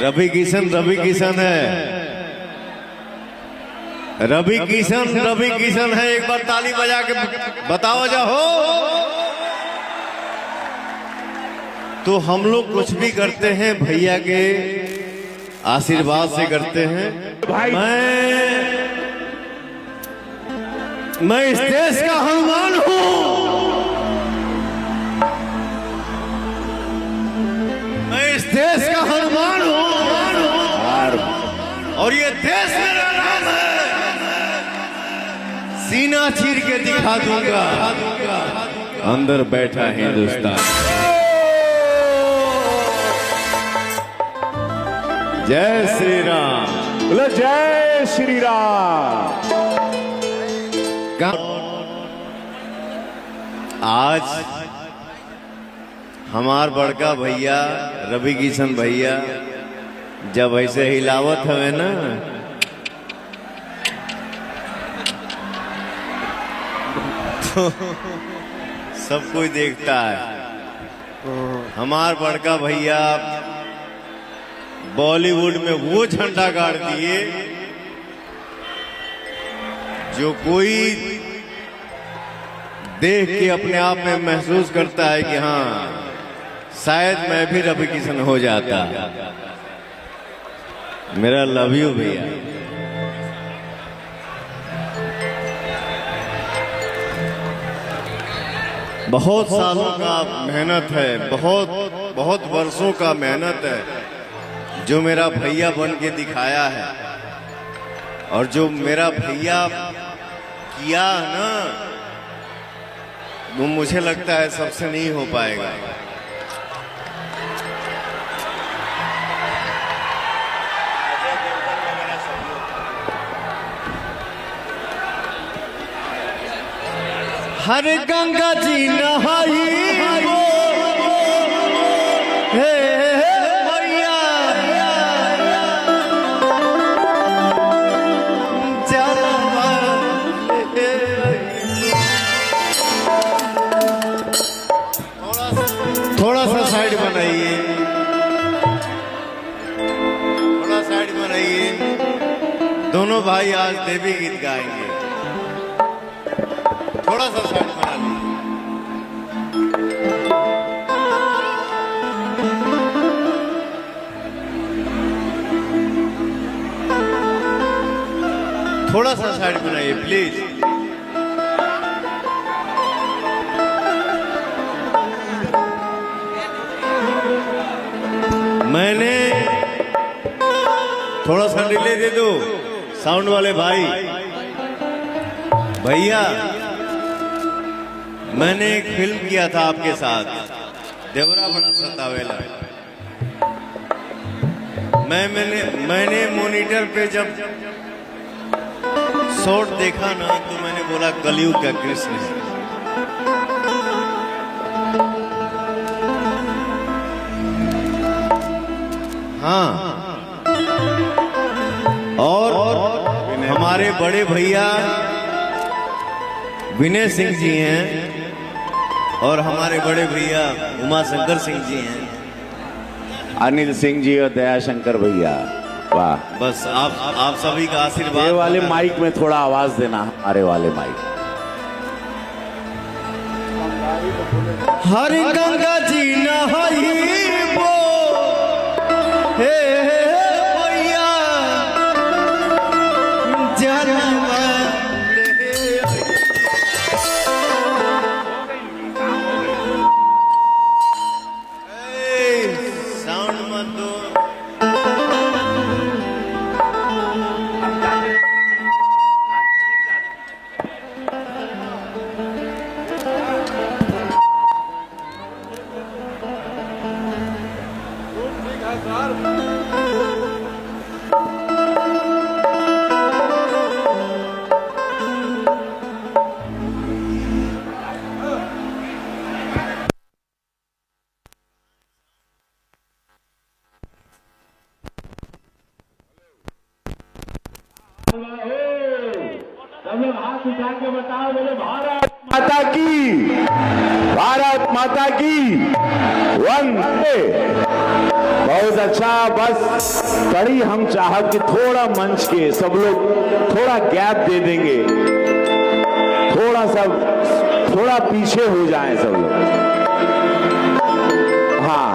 रवि किशन है। रवि किशन है। एक बार ताली बजा के बताओ जाओ। तो हम लोग कुछ भी करते हैं भैया के आशीर्वाद से करते हैं। भाई मैं इस देश का हनुमान हूं। मैं इस देश का हनुमान हूं और ये देश मेरा नाम है। सीना चीर के दिखा दूंगा, अंदर बैठा हिंदुस्तान। जय श्री राम। बोलो जय श्री राम। आज हमार बड़का भैया रवि किशन भैया जब ऐसे हिलावत हवे ना तो सब कोई देखता है। हमार बड़का भैया बॉलीवुड में वो झंडा गाड़ दिए जो कोई देख के अपने आप में महसूस करता है कि हाँ शायद मैं भी रवि किशन हो जाता। मेरा लव यू भैया। बहुत सालों का मेहनत है, बहुत वर्षों का मेहनत है जो मेरा भैया बन के दिखाया है। और जो मेरा भैया किया ना वो मुझे लगता है सबसे नहीं हो पाएगा। हर गंगा जी नहाई हे भैया थोड़ा सा साइड बनाइए, थोड़ा साइड बनाइए। दोनों भाई आज देवी गीत गाएंगे। थोड़ा सा साइड बना लीजिए। थोड़ा सा साइड बनाइए प्लीज। मैंने थोड़ा सा डिले दे दो साउंड वाले भाई। भैया मैंने एक फिल्म किया था आपके साथ, देवरा बना सतावेला। मैंने मॉनिटर पे जब शॉट देखा ना तो मैंने बोला कलयुग का कृष्ण है। हाँ, और हमारे बड़े भैया विनय सिंह जी हैं और हमारे बड़े भैया उमाशंकर सिंह जी हैं। अनिल सिंह जी और दयाशंकर भैया। वाह। बस आप सभी का आशीर्वाद। ये वाले माइक में थोड़ा आवाज देना, हमारे वाले माइक। हर गंगा जी नहाई वो हे भैया जरा सब लोग हाथ उठा के बताओ, बोले भारत माता की, भारत माता की वंदे। बहुत अच्छा। बस कड़ी हम चाहत कि थोड़ा मंच के सब लोग थोड़ा गैप दे देंगे, थोड़ा पीछे हो जाएं सब लोग। हाँ,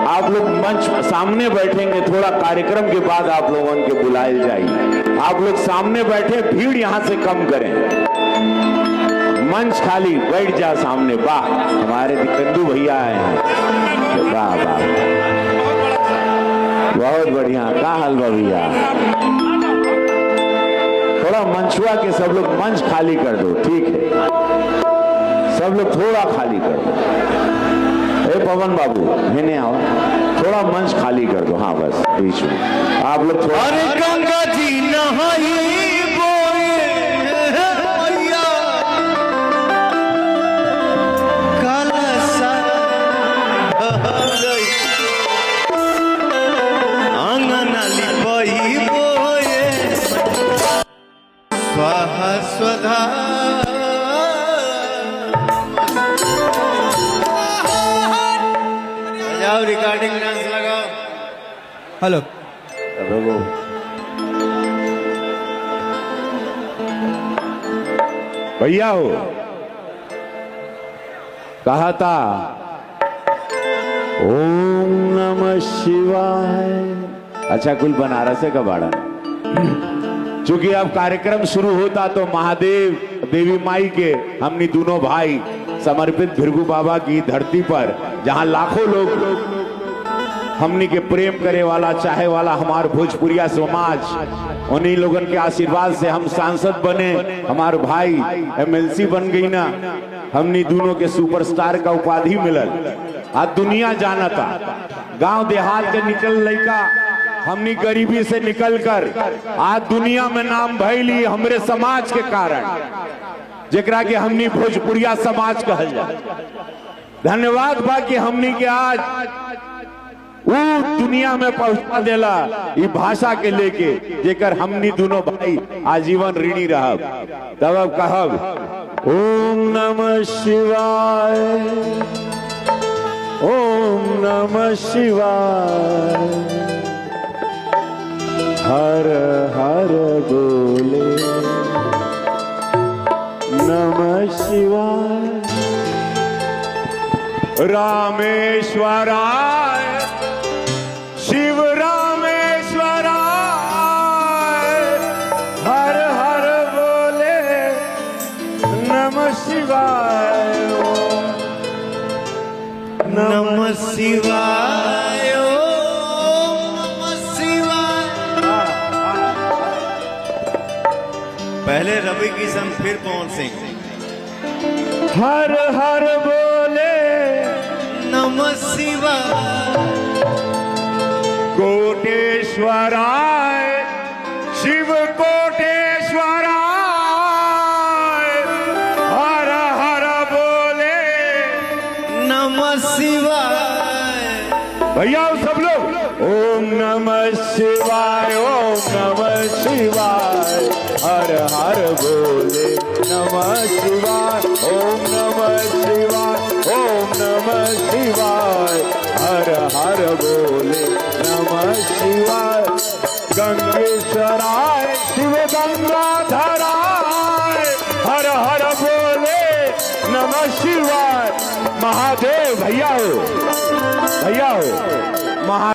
आप लोग मंच सामने बैठेंगे, थोड़ा कार्यक्रम के बाद आप लोगों के बुलाए जाइए। आप लोग सामने बैठे, भीड़ यहां से कम करें, मंच खाली, बैठ जा सामने। वाह, हमारे दिकंदू भैया आए हैं। वाह वाह, बहुत बढ़िया। का हाल बा भैया? थोड़ा मंचुआ के सब लोग मंच खाली कर दो, ठीक है? सब लोग थोड़ा खाली कर दो। ए पवन बाबू, मैंने आओ, थोड़ा मंच खाली कर दो। हाँ बस बीच में आप लोग थोड़ा। अरे गंगा जी नहाई स्वाहा स्वधा बजाओ, रिकॉर्डिंग डांस लगाओ। हेलो भैया हो, कहा था ओम नमः शिवाय। अच्छा, कुल बनारस है कबाड़ा। चूंकि अब कार्यक्रम शुरू होता तो महादेव देवी माई के हमनी दोनों भाई समर्पित भृगु बाबा की धरती पर, जहां लाखों लोग हमनी के प्रेम करे वाला, चाहे वाला हमार भोजपुरिया समाज, उन्हीं लोगन के आशीर्वाद से हम सांसद बने, हमारे भाई एमएलसी बन गई ना, हमनी दोनों के सुपरस्टार का उपाधि मिलल। आज दुनिया जानता, गांव देहात के निकल लड़का हमनी गरीबी से निकलकर आज दुनिया में नाम भैली हमरे समाज के कारण, जेकरा के हमनी भोजपुरिया समाज कहल जाए। धन्यवाद बा कि हमनी के आज वो दुनिया में पहुंचा देला ये भाषा के लेके, जेकर हमनी दोनों भाई आजीवन ऋणी रहब। तब अब कहब ओम नमः शिवाय, ओम नमः शिवाय, हर हर बोले नमः शिवाय। रामेश्वराय शिव रामेश्वराय, हर हर बोले नमः शिवाय, नमः शिवाय, ओम नमः शिवाय। पहले रवि किशन, फिर पवन सिंह। हर हर बोले नमः शिवाय, कोटेश्वराय शिव कोटेश्वराय, हर हर बोले नमः शिवाय। भैया सब लोग ओम नमः शिवाय, ओम नमः शिवाय, हर हर बोले नमः शिवाय, ओम नमः शिवाय, ओम नमः शिवाय, हर हर बोले नमः शिवाय। गंगेश्वराय शिव गंगाधराय, हर हर बोले नमः शिवाय। महादेव भैया हो, भैया हो, महा